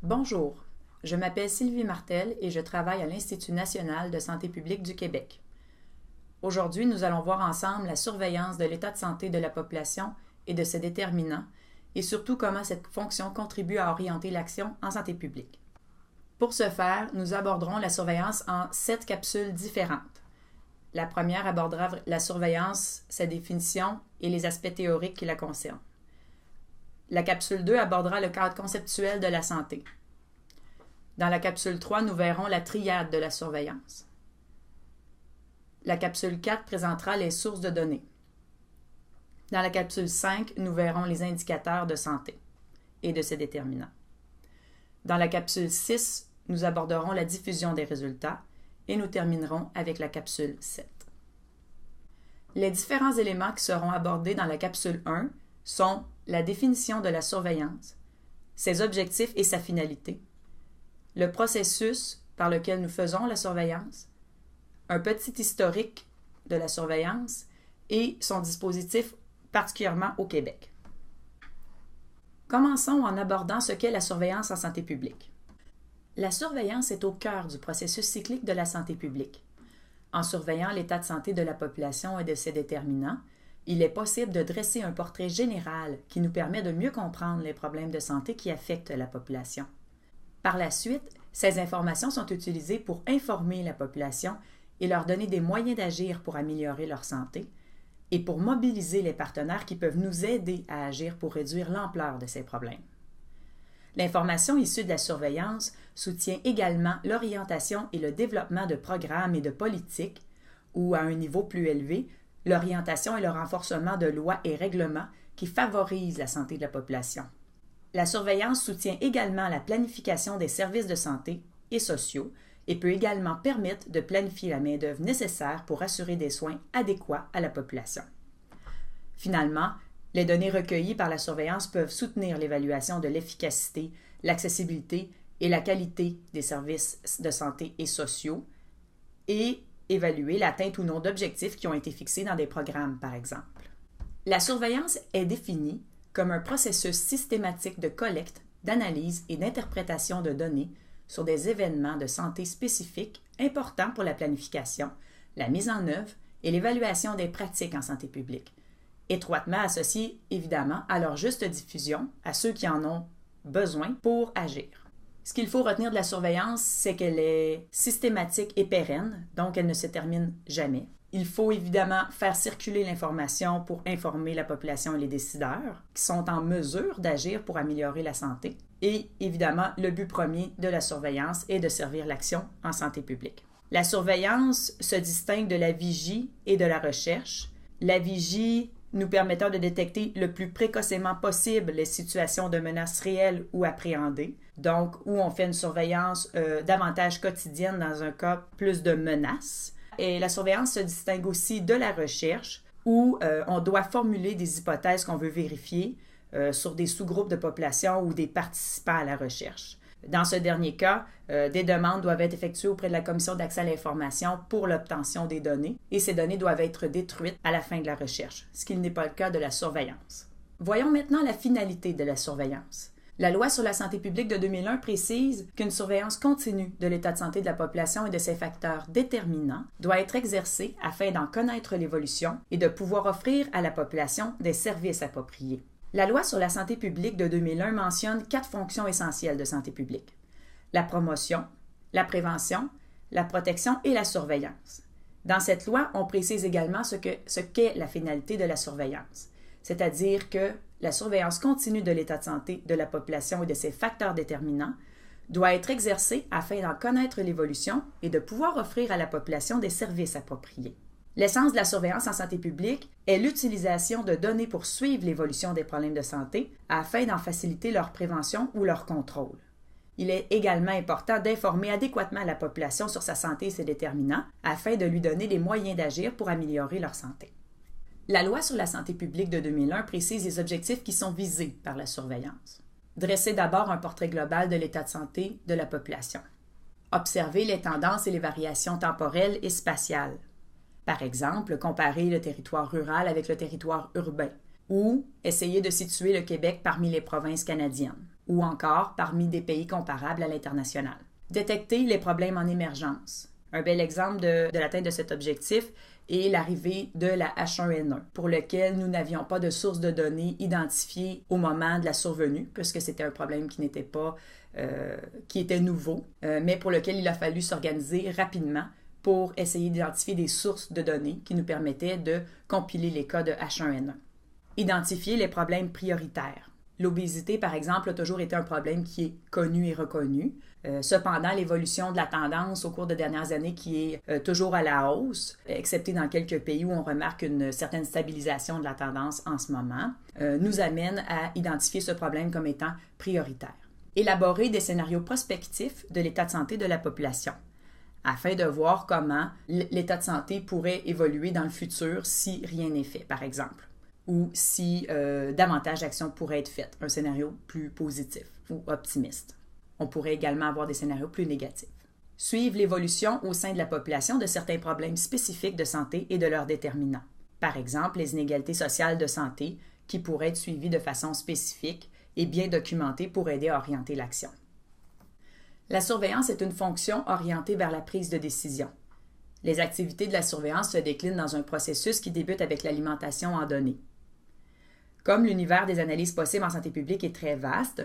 Bonjour, je m'appelle Sylvie Martel et je travaille à l'Institut national de santé publique du Québec. Aujourd'hui, nous allons voir ensemble la surveillance de l'état de santé de la population et de ses déterminants, et surtout comment cette fonction contribue à orienter l'action en santé publique. Pour ce faire, nous aborderons la surveillance en 7 capsules différentes. La première abordera la surveillance, sa définition et les aspects théoriques qui la concernent. La capsule 2 abordera le cadre conceptuel de la santé. Dans la capsule 3, nous verrons la triade de la surveillance. La capsule 4 présentera les sources de données. Dans la capsule 5, nous verrons les indicateurs de santé et de ses déterminants. Dans la capsule 6, nous aborderons la diffusion des résultats et nous terminerons avec la capsule 7. Les différents éléments qui seront abordés dans la capsule 1 sont la définition de la surveillance, ses objectifs et sa finalité, le processus par lequel nous faisons la surveillance, un petit historique de la surveillance et son dispositif particulièrement au Québec. Commençons en abordant ce qu'est la surveillance en santé publique. La surveillance est au cœur du processus cyclique de la santé publique. En surveillant l'état de santé de la population et de ses déterminants, il est possible de dresser un portrait général qui nous permet de mieux comprendre les problèmes de santé qui affectent la population. Par la suite, ces informations sont utilisées pour informer la population et leur donner des moyens d'agir pour améliorer leur santé et pour mobiliser les partenaires qui peuvent nous aider à agir pour réduire l'ampleur de ces problèmes. L'information issue de la surveillance soutient également l'orientation et le développement de programmes et de politiques ou, à un niveau plus élevé, l'orientation et le renforcement de lois et règlements qui favorisent la santé de la population. La surveillance soutient également la planification des services de santé et sociaux et peut également permettre de planifier la main-d'œuvre nécessaire pour assurer des soins adéquats à la population. Finalement, les données recueillies par la surveillance peuvent soutenir l'évaluation de l'efficacité, l'accessibilité et la qualité des services de santé et sociaux et évaluer l'atteinte ou non d'objectifs qui ont été fixés dans des programmes, par exemple. La surveillance est définie comme un processus systématique de collecte, d'analyse et d'interprétation de données sur des événements de santé spécifiques importants pour la planification, la mise en œuvre et l'évaluation des pratiques en santé publique, étroitement associés évidemment à leur juste diffusion à ceux qui en ont besoin pour agir. Ce qu'il faut retenir de la surveillance, c'est qu'elle est systématique et pérenne, donc elle ne se termine jamais. Il faut évidemment faire circuler l'information pour informer la population et les décideurs qui sont en mesure d'agir pour améliorer la santé. Et évidemment, le but premier de la surveillance est de servir l'action en santé publique. La surveillance se distingue de la vigie et de la recherche. La vigie nous permettant de détecter le plus précocement possible les situations de menaces réelles ou appréhendées, donc où on fait une surveillance davantage quotidienne dans un cas plus de menaces. Et la surveillance se distingue aussi de la recherche, où on doit formuler des hypothèses qu'on veut vérifier sur des sous-groupes de population ou des participants à la recherche. Dans ce dernier cas, des demandes doivent être effectuées auprès de la Commission d'accès à l'information pour l'obtention des données, et ces données doivent être détruites à la fin de la recherche, ce qui n'est pas le cas de la surveillance. Voyons maintenant la finalité de la surveillance. La Loi sur la santé publique de 2001 précise qu'une surveillance continue de l'état de santé de la population et de ses facteurs déterminants doit être exercée afin d'en connaître l'évolution et de pouvoir offrir à la population des services appropriés. La Loi sur la santé publique de 2001 mentionne 4 fonctions essentielles de santé publique: la promotion, la prévention, la protection et la surveillance. Dans cette loi, on précise également ce qu'est la finalité de la surveillance, c'est-à-dire que la surveillance continue de l'état de santé de la population et de ses facteurs déterminants doit être exercée afin d'en connaître l'évolution et de pouvoir offrir à la population des services appropriés. L'essence de la surveillance en santé publique est l'utilisation de données pour suivre l'évolution des problèmes de santé afin d'en faciliter leur prévention ou leur contrôle. Il est également important d'informer adéquatement la population sur sa santé et ses déterminants afin de lui donner les moyens d'agir pour améliorer leur santé. La Loi sur la santé publique de 2001 précise les objectifs qui sont visés par la surveillance. Dresser d'abord un portrait global de l'état de santé de la population. Observer les tendances et les variations temporelles et spatiales. Par exemple, comparer le territoire rural avec le territoire urbain ou essayer de situer le Québec parmi les provinces canadiennes. ou encore parmi des pays comparables à l'international. Détecter les problèmes en émergence. Un bel exemple de l'atteinte de cet objectif est l'arrivée de la H1N1, pour lequel nous n'avions pas de source de données identifiée au moment de la survenue, puisque c'était un problème qui était nouveau, mais pour lequel il a fallu s'organiser rapidement pour essayer d'identifier des sources de données qui nous permettaient de compiler les cas de H1N1. Identifier les problèmes prioritaires. L'obésité, par exemple, a toujours été un problème qui est connu et reconnu. Cependant, l'évolution de la tendance au cours des dernières années qui est toujours à la hausse, excepté dans quelques pays où on remarque une certaine stabilisation de la tendance en ce moment, nous amène à identifier ce problème comme étant prioritaire. Élaborer des scénarios prospectifs de l'état de santé de la population, afin de voir comment l'état de santé pourrait évoluer dans le futur si rien n'est fait, par exemple, ou si davantage d'actions pourraient être faites, un scénario plus positif ou optimiste. On pourrait également avoir des scénarios plus négatifs. Suivre l'évolution au sein de la population de certains problèmes spécifiques de santé et de leurs déterminants. Par exemple, les inégalités sociales de santé qui pourraient être suivies de façon spécifique et bien documentées pour aider à orienter l'action. La surveillance est une fonction orientée vers la prise de décision. Les activités de la surveillance se déclinent dans un processus qui débute avec l'alimentation en données. Comme l'univers des analyses possibles en santé publique est très vaste,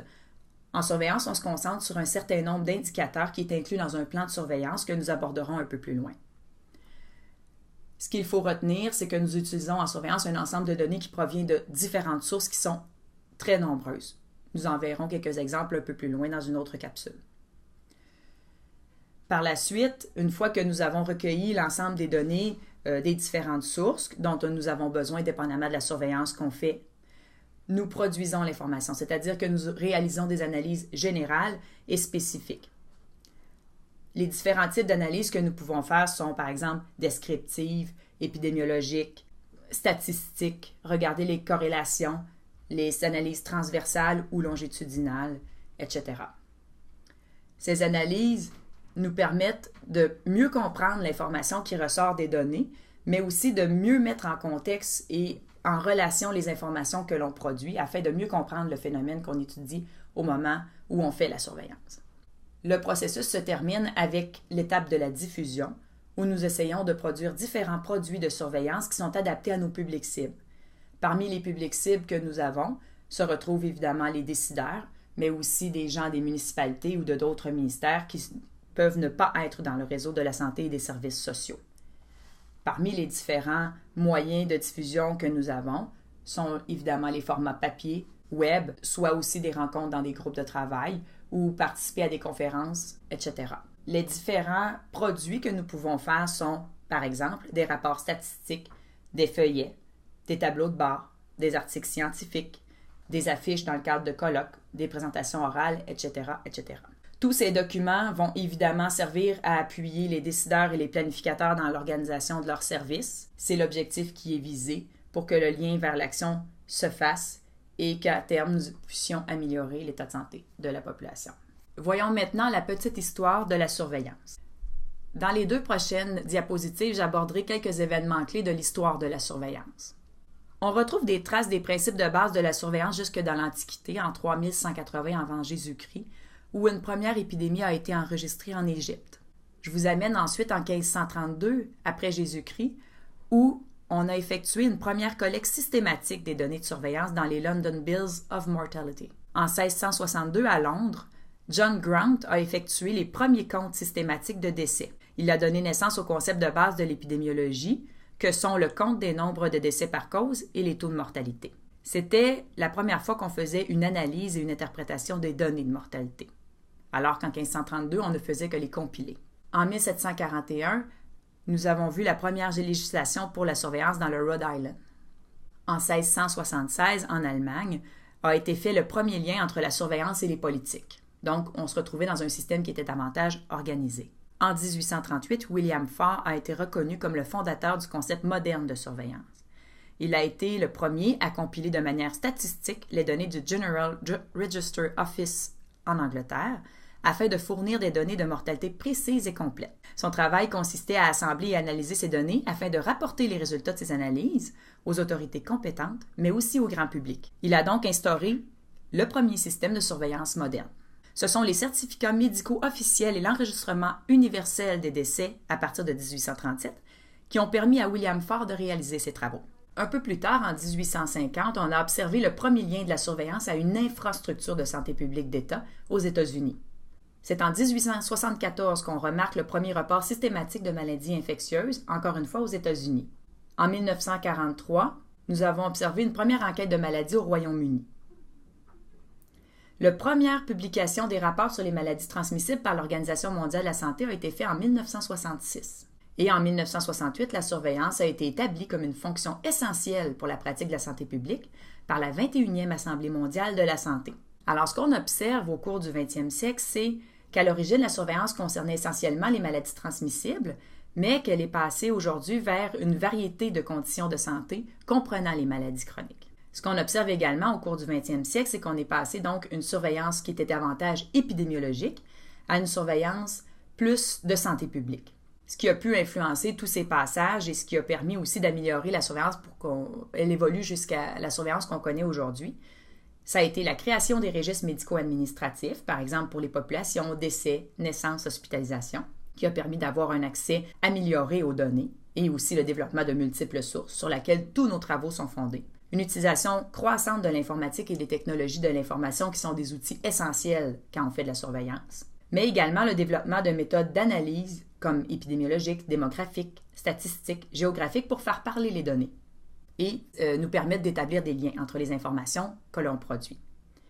en surveillance, on se concentre sur un certain nombre d'indicateurs qui est inclus dans un plan de surveillance que nous aborderons un peu plus loin. Ce qu'il faut retenir, c'est que nous utilisons en surveillance un ensemble de données qui provient de différentes sources qui sont très nombreuses. Nous en verrons quelques exemples un peu plus loin dans une autre capsule. Par la suite, une fois que nous avons recueilli l'ensemble des données des différentes sources dont nous avons besoin dépendamment de la surveillance qu'on fait, nous produisons l'information, c'est-à-dire que nous réalisons des analyses générales et spécifiques. Les différents types d'analyses que nous pouvons faire sont, par exemple, descriptives, épidémiologiques, statistiques, regarder les corrélations, les analyses transversales ou longitudinales, etc. Ces analyses nous permettent de mieux comprendre l'information qui ressort des données, mais aussi de mieux mettre en contexte et en relation les informations que l'on produit afin de mieux comprendre le phénomène qu'on étudie au moment où on fait la surveillance. Le processus se termine avec l'étape de la diffusion, où nous essayons de produire différents produits de surveillance qui sont adaptés à nos publics cibles. Parmi les publics cibles que nous avons se retrouvent évidemment les décideurs, mais aussi des gens des municipalités ou de d'autres ministères qui peuvent ne pas être dans le réseau de la santé et des services sociaux. Parmi les différents moyens de diffusion que nous avons sont évidemment les formats papier, web, soit aussi des rencontres dans des groupes de travail ou participer à des conférences, etc. Les différents produits que nous pouvons faire sont, par exemple, des rapports statistiques, des feuillets, des tableaux de bord, des articles scientifiques, des affiches dans le cadre de colloques, des présentations orales, etc., etc. Tous ces documents vont évidemment servir à appuyer les décideurs et les planificateurs dans l'organisation de leurs services. C'est l'objectif qui est visé pour que le lien vers l'action se fasse et qu'à terme, nous puissions améliorer l'état de santé de la population. Voyons maintenant la petite histoire de la surveillance. Dans les 2 prochaines diapositives, j'aborderai quelques événements clés de l'histoire de la surveillance. On retrouve des traces des principes de base de la surveillance jusque dans l'Antiquité, en 3180 avant Jésus-Christ, où une première épidémie a été enregistrée en Égypte. Je vous amène ensuite en 1532, après Jésus-Christ, où on a effectué une première collecte systématique des données de surveillance dans les London Bills of Mortality. En 1662, à Londres, John Grant a effectué les premiers comptes systématiques de décès. Il a donné naissance au concept de base de l'épidémiologie, que sont le compte des nombres de décès par cause et les taux de mortalité. C'était la première fois qu'on faisait une analyse et une interprétation des données de mortalité, alors qu'en 1532, on ne faisait que les compiler. En 1741, nous avons vu la première législation pour la surveillance dans le Rhode Island. En 1676, en Allemagne, a été fait le premier lien entre la surveillance et les politiques. Donc, on se retrouvait dans un système qui était davantage organisé. En 1838, William Farr a été reconnu comme le fondateur du concept moderne de surveillance. Il a été le premier à compiler de manière statistique les données du General Register Office en Angleterre, afin de fournir des données de mortalité précises et complètes. Son travail consistait à assembler et analyser ces données afin de rapporter les résultats de ces analyses aux autorités compétentes, mais aussi au grand public. Il a donc instauré le premier système de surveillance moderne. Ce sont les certificats médicaux officiels et l'enregistrement universel des décès à partir de 1837 qui ont permis à William Ford de réaliser ses travaux. Un peu plus tard, en 1850, on a observé le premier lien de la surveillance à une infrastructure de santé publique d'État aux États-Unis. C'est en 1874 qu'on remarque le premier report systématique de maladies infectieuses, encore une fois aux États-Unis. En 1943, nous avons observé une première enquête de maladies au Royaume-Uni. La première publication des rapports sur les maladies transmissibles par l'Organisation mondiale de la santé a été faite en 1966. Et en 1968, la surveillance a été établie comme une fonction essentielle pour la pratique de la santé publique par la 21e Assemblée mondiale de la santé. Alors, ce qu'on observe au cours du 20e siècle, c'est qu'à l'origine, la surveillance concernait essentiellement les maladies transmissibles, mais qu'elle est passée aujourd'hui vers une variété de conditions de santé comprenant les maladies chroniques. Ce qu'on observe également au cours du 20e siècle, c'est qu'on est passé donc une surveillance qui était davantage épidémiologique à une surveillance plus de santé publique. Ce qui a pu influencer tous ces passages et ce qui a permis aussi d'améliorer la surveillance pour qu'elle évolue jusqu'à la surveillance qu'on connaît aujourd'hui. Ça a été la création des registres médico-administratifs, par exemple pour les populations, décès, naissance, hospitalisation, qui a permis d'avoir un accès amélioré aux données et aussi le développement de multiples sources sur lesquelles tous nos travaux sont fondés. Une utilisation croissante de l'informatique et des technologies de l'information qui sont des outils essentiels quand on fait de la surveillance, mais également le développement de méthodes d'analyse comme épidémiologiques, démographiques, statistiques, géographiques pour faire parler les données et nous permettre d'établir des liens entre les informations que l'on produit.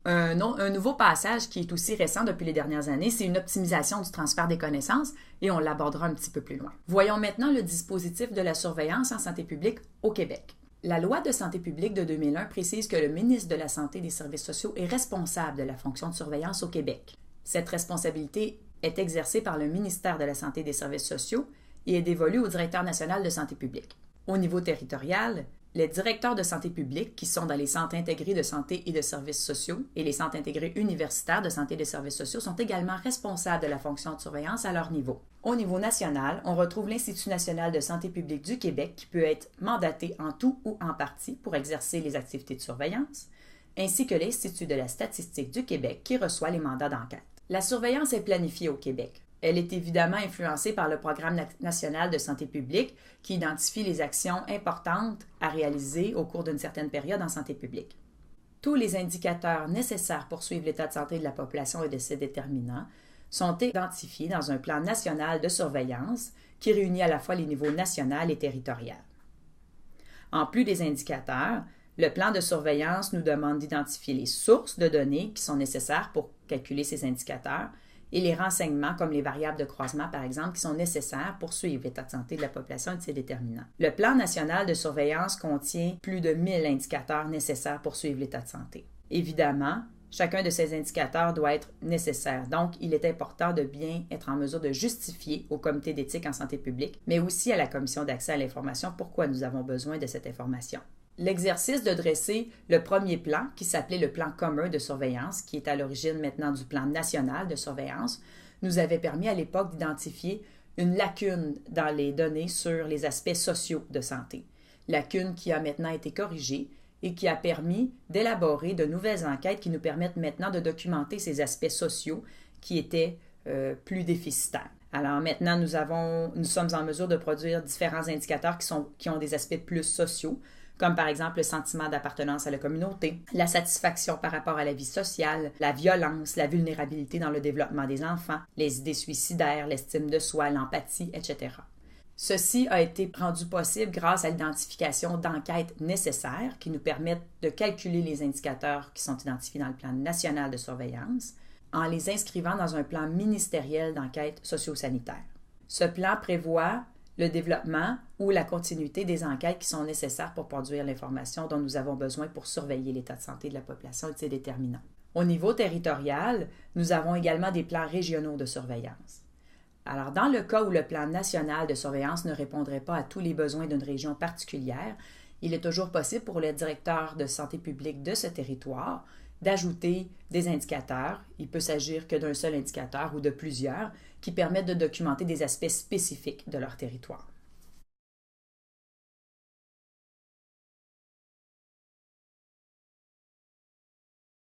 Un nouveau passage qui est aussi récent depuis les dernières années, c'est une optimisation du transfert des connaissances et on l'abordera un petit peu plus loin. Voyons maintenant le dispositif de la surveillance en santé publique au Québec. La loi de santé publique de 2001 précise que le ministre de la Santé et des Services sociaux est responsable de la fonction de surveillance au Québec. Cette responsabilité est exercée par le ministère de la Santé et des Services sociaux et est dévolue au directeur national de santé publique. Au niveau territorial, les directeurs de santé publique, qui sont dans les centres intégrés de santé et de services sociaux et les centres intégrés universitaires de santé et de services sociaux, sont également responsables de la fonction de surveillance à leur niveau. Au niveau national, on retrouve l'Institut national de santé publique du Québec qui peut être mandaté en tout ou en partie pour exercer les activités de surveillance, ainsi que l'Institut de la statistique du Québec qui reçoit les mandats d'enquête. La surveillance est planifiée au Québec. Elle est évidemment influencée par le Programme national de santé publique qui identifie les actions importantes à réaliser au cours d'une certaine période en santé publique. Tous les indicateurs nécessaires pour suivre l'état de santé de la population et de ses déterminants sont identifiés dans un plan national de surveillance qui réunit à la fois les niveaux national et territorial. En plus des indicateurs, le plan de surveillance nous demande d'identifier les sources de données qui sont nécessaires pour calculer ces indicateurs et les renseignements comme les variables de croisement, par exemple, qui sont nécessaires pour suivre l'état de santé de la population et de ses déterminants. Le plan national de surveillance contient plus de 1000 indicateurs nécessaires pour suivre l'état de santé. Évidemment, chacun de ces indicateurs doit être nécessaire, donc il est important de bien être en mesure de justifier au comité d'éthique en santé publique, mais aussi à la commission d'accès à l'information pourquoi nous avons besoin de cette information. L'exercice de dresser le premier plan, qui s'appelait le plan commun de surveillance, qui est à l'origine maintenant du plan national de surveillance, nous avait permis à l'époque d'identifier une lacune dans les données sur les aspects sociaux de santé. Lacune qui a maintenant été corrigée et qui a permis d'élaborer de nouvelles enquêtes qui nous permettent maintenant de documenter ces aspects sociaux qui étaient plus déficitaires. Alors maintenant, nous sommes en mesure de produire différents indicateurs qui ont des aspects plus sociaux, comme par exemple le sentiment d'appartenance à la communauté, la satisfaction par rapport à la vie sociale, la violence, la vulnérabilité dans le développement des enfants, les idées suicidaires, l'estime de soi, l'empathie, etc. Ceci a été rendu possible grâce à l'identification d'enquêtes nécessaires qui nous permettent de calculer les indicateurs qui sont identifiés dans le plan national de surveillance en les inscrivant dans un plan ministériel d'enquête socio-sanitaire. Ce plan prévoit le développement ou la continuité des enquêtes qui sont nécessaires pour produire l'information dont nous avons besoin pour surveiller l'état de santé de la population et de ses déterminants. Au niveau territorial, nous avons également des plans régionaux de surveillance. Alors, dans le cas où le plan national de surveillance ne répondrait pas à tous les besoins d'une région particulière, il est toujours possible pour le directeur de santé publique de ce territoire d'ajouter des indicateurs. Il peut s'agir que d'un seul indicateur ou de plusieurs qui permettent de documenter des aspects spécifiques de leur territoire.